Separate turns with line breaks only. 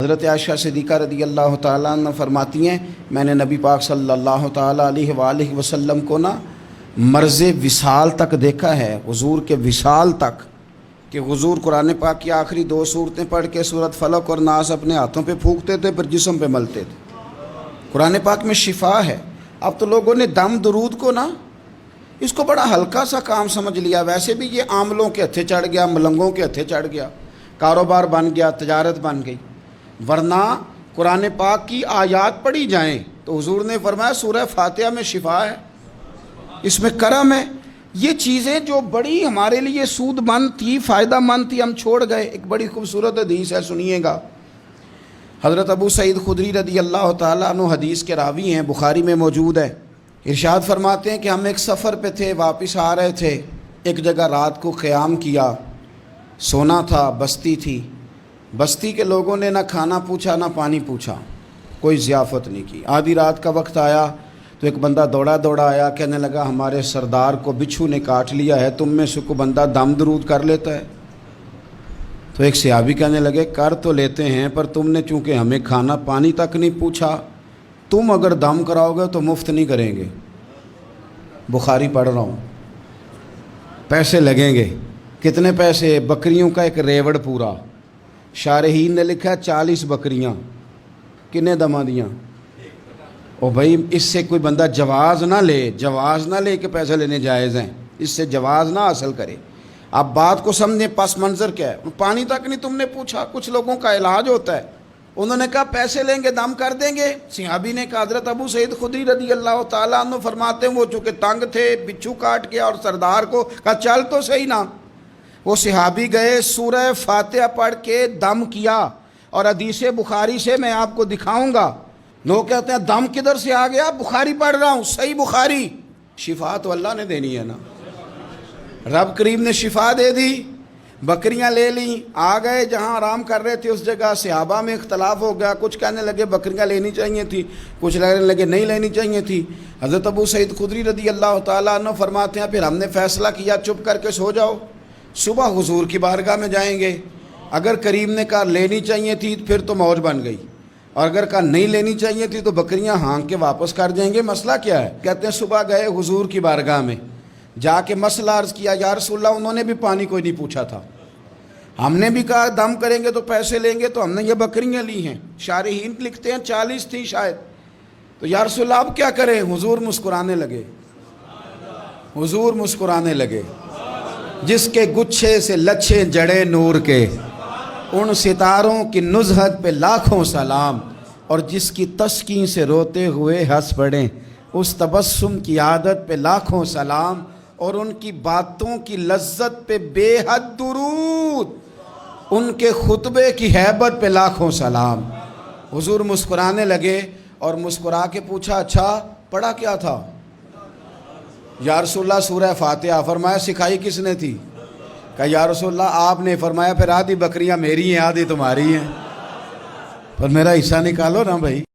حضرت عائشہ صدیقہ رضی اللہ تعالیٰ عنہ فرماتی ہیں میں نے نبی پاک صلی اللہ تعالیٰ علیہ وآلہ وسلم کو مرض وصال تک دیکھا ہے، حضور کے وصال تک، کہ حضور قرآن پاک کی آخری 2 سورتیں پڑھ کے سورت فلق اور ناس اپنے ہاتھوں پہ پھونکتے تھے، پھر جسم پہ ملتے تھے۔ قرآن پاک میں شفا ہے۔ اب تو لوگوں نے دم درود کو اس کو بڑا ہلکا سا کام سمجھ لیا۔ ویسے بھی یہ عاملوں کے ہتھے چڑھ گیا، ملنگوں کے ہتھے چڑھ گیا، کاروبار بن گیا، تجارت بن گئی۔ ورنہ قرآن پاک کی آیات پڑھی جائیں تو حضور نے فرمایا سورہ فاتحہ میں شفا ہے، اس میں کرم ہے۔ یہ چیزیں جو بڑی ہمارے لیے سود مند تھی، فائدہ مند تھی، ہم چھوڑ گئے۔ ایک بڑی خوبصورت حدیث ہے، سنیے گا۔ حضرت ابو سعید خدری رضی اللہ تعالیٰ عنہ حدیث کے راوی ہیں، بخاری میں موجود ہے۔ ارشاد فرماتے ہیں کہ ہم ایک سفر پہ تھے، واپس آ رہے تھے، ایک جگہ رات کو قیام کیا، سونا تھا، بستی تھی۔ بستی کے لوگوں نے نہ کھانا پوچھا نہ پانی پوچھا، کوئی ضیافت نہیں کی۔ آدھی رات کا وقت آیا تو ایک بندہ دوڑا آیا، کہنے لگا ہمارے سردار کو بچھو نے کاٹ لیا ہے، تم میں سے کوئی بندہ دم درود کر لیتا ہے؟ تو ایک صحابی کہنے لگے کر تو لیتے ہیں، پر تم نے چونکہ ہمیں کھانا پانی تک نہیں پوچھا، تم اگر دم کراؤ گے تو مفت نہیں کریں گے۔ بخاری پڑھ رہا ہوں، پیسے لگیں گے۔ کتنے پیسے؟ بکریوں کا ایک ریوڑ پورا۔ شارحین نے لکھا 40 بکریاں۔ کنے دمہ دیاں؟ او بھائی اس سے کوئی بندہ جواز نہ لے کہ پیسے لینے جائز ہیں، اس سے جواز نہ حاصل کرے۔ آپ بات کو سمجھیں، پس منظر کیا ہے؟ پانی تک نہیں تم نے پوچھا۔ کچھ لوگوں کا علاج ہوتا ہے، انہوں نے کہا پیسے لیں گے دم کر دیں گے۔ صحابی نے کہا، حضرت ابو سعید خدری رضی اللہ تعالیٰ عنہ فرماتے ہیں وہ چونکہ تنگ تھے، بچھو کاٹ گیا، اور سردار کو کہا چل تو صحیح نا۔ وہ صحابی گئے، سورہ فاتحہ پڑھ کے دم کیا، اور حدیث بخاری سے میں آپ کو دکھاؤں گا۔ لوگ کہتے ہیں دم کدھر سے آ گیا؟ بخاری پڑھ رہا ہوں، صحیح بخاری۔ شفا تو اللہ نے دینی ہے نا، رب کریم نے شفا دے دی۔ بکریاں لے لیں، آ گئے جہاں آرام کر رہے تھے اس جگہ۔ صحابہ میں اختلاف ہو گیا، کچھ کہنے لگے بکریاں لینی چاہیے تھی، کچھ کہنے لگے نہیں لینی چاہیے تھی۔ حضرت ابو سعید خدری رضی اللہ تعالیٰ عنہ فرماتے ہیں پھر ہم نے فیصلہ کیا چپ کر کے سو جاؤ، صبح حضور کی بارگاہ میں جائیں گے۔ اگر کریم نے کہا لینی چاہیے تھی پھر تو موج بن گئی، اور اگر کہا نہیں لینی چاہیے تھی تو بکریاں ہانک کے واپس کر جائیں گے۔ مسئلہ کیا ہے؟ کہتے ہیں صبح گئے حضور کی بارگاہ میں، جا کے مسئلہ عرض کیا، یا رسول اللہ انہوں نے بھی پانی کوئی نہیں پوچھا تھا، ہم نے بھی کہا دم کریں گے تو پیسے لیں گے، تو ہم نے یہ بکریاں لی ہیں۔ شارحین لکھتے ہیں 40 تھی شاید۔ تو یا رسول اللہ اب کیا کریں؟ حضور مسکرانے لگے۔ جس کے گچھے سے لچھے جڑے نور کے، ان ستاروں کی نزہت پہ لاکھوں سلام، اور جس کی تسکین سے روتے ہوئے ہنس پڑیں، اس تبسم کی عادت پہ لاکھوں سلام، اور ان کی باتوں کی لذت پہ بے حد درود، ان کے خطبے کی ہیبت پہ لاکھوں سلام۔ حضور مسکرانے لگے، اور مسکرا کے پوچھا اچھا پڑھا کیا تھا؟ یا رسول اللہ سورہ فاتحہ۔ فرمایا سکھائی کس نے تھی؟ کہا یا رسول اللہ آپ نے۔ فرمایا پھر آدھی بکریاں میری ہیں آدھی تمہاری ہیں، پر میرا حصہ نکالو نا بھائی۔